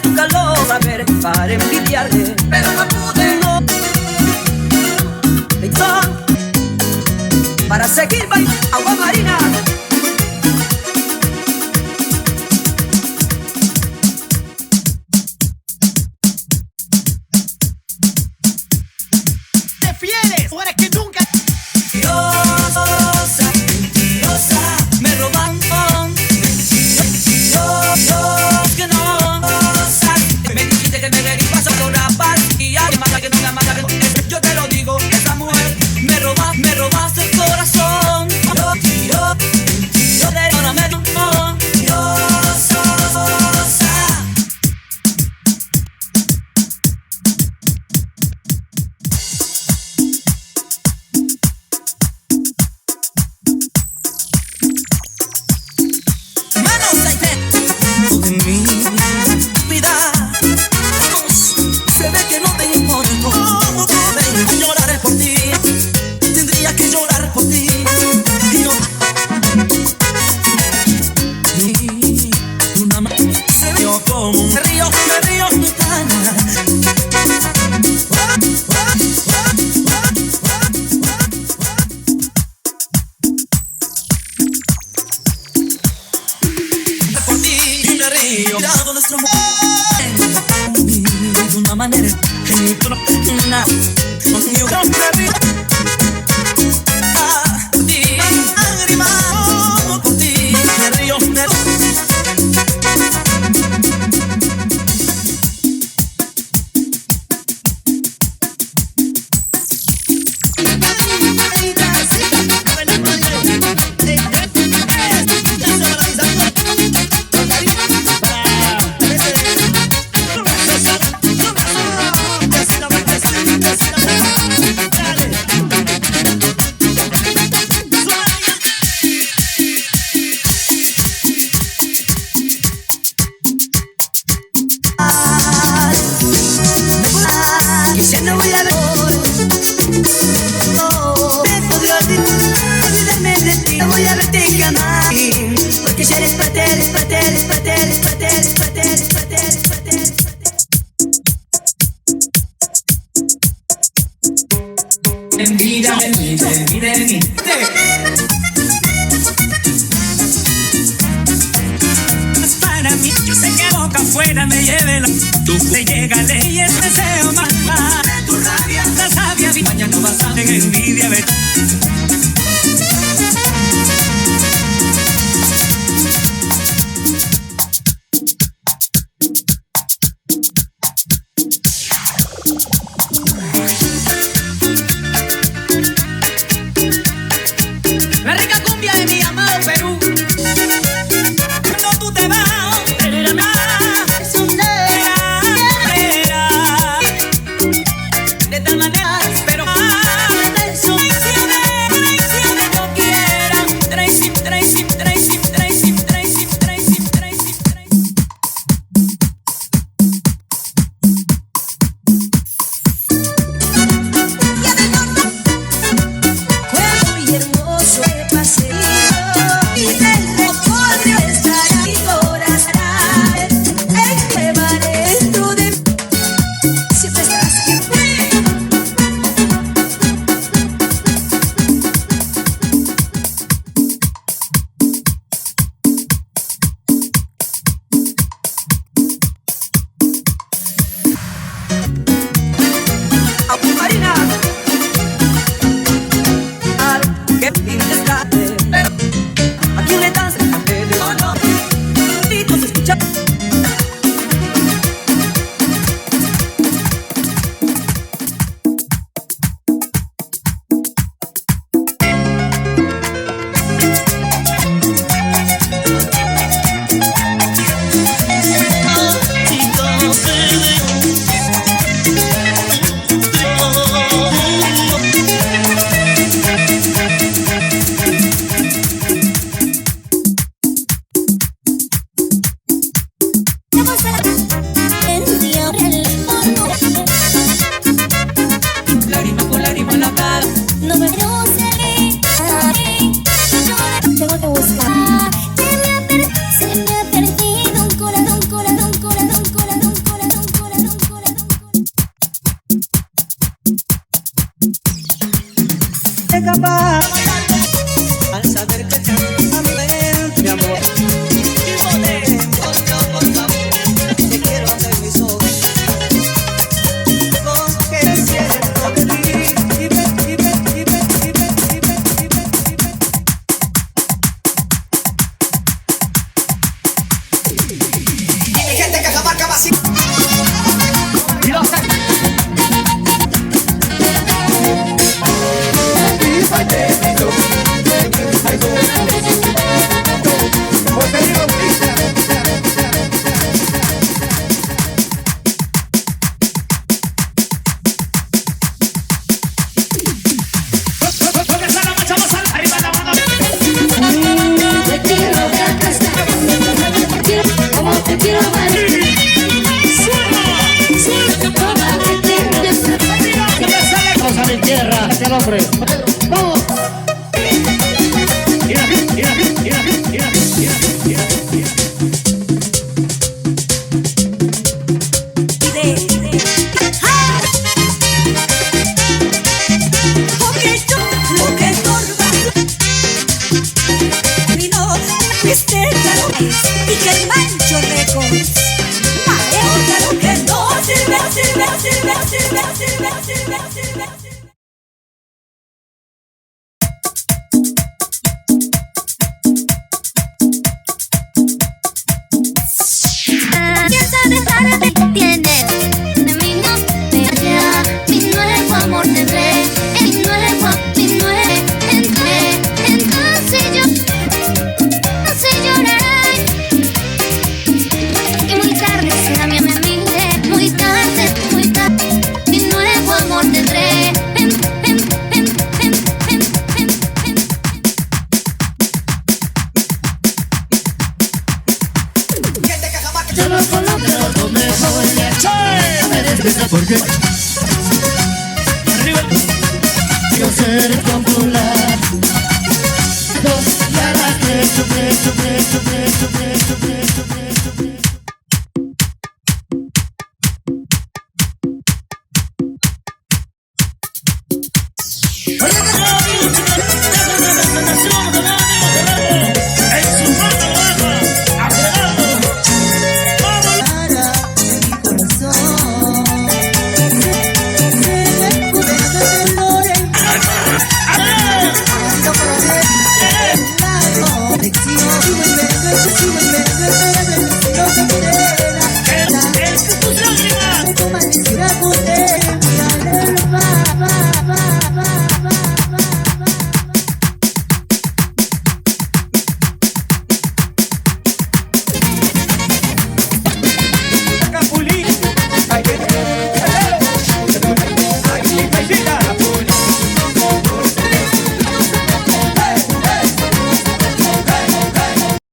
tu calor saber para envidiarte, pero no pude. No. Para seguir bailando agua marina. De tal manera, pero va al saber que estás a mi mente, mi amor. Por favor, te quiero de mis ojos. Porque es cierto de ti. Hay gente que Cajamarca va así. Y que el Mancho Records maneja lo que no sirve, sirve, sirve, sirve, sirve, sirve, sirve, sirve. Piensa dejarte, tienes enemigo, ya mi nuevo amor tendré, mi nuevo, entonces yo no sé llorar. Y muy tarde será mi amiga, muy tarde, mi nuevo amor tendré. Yo no conozco dónde voy a me despierta porque arriba yo seré popular. Dos y a las tres, Oye,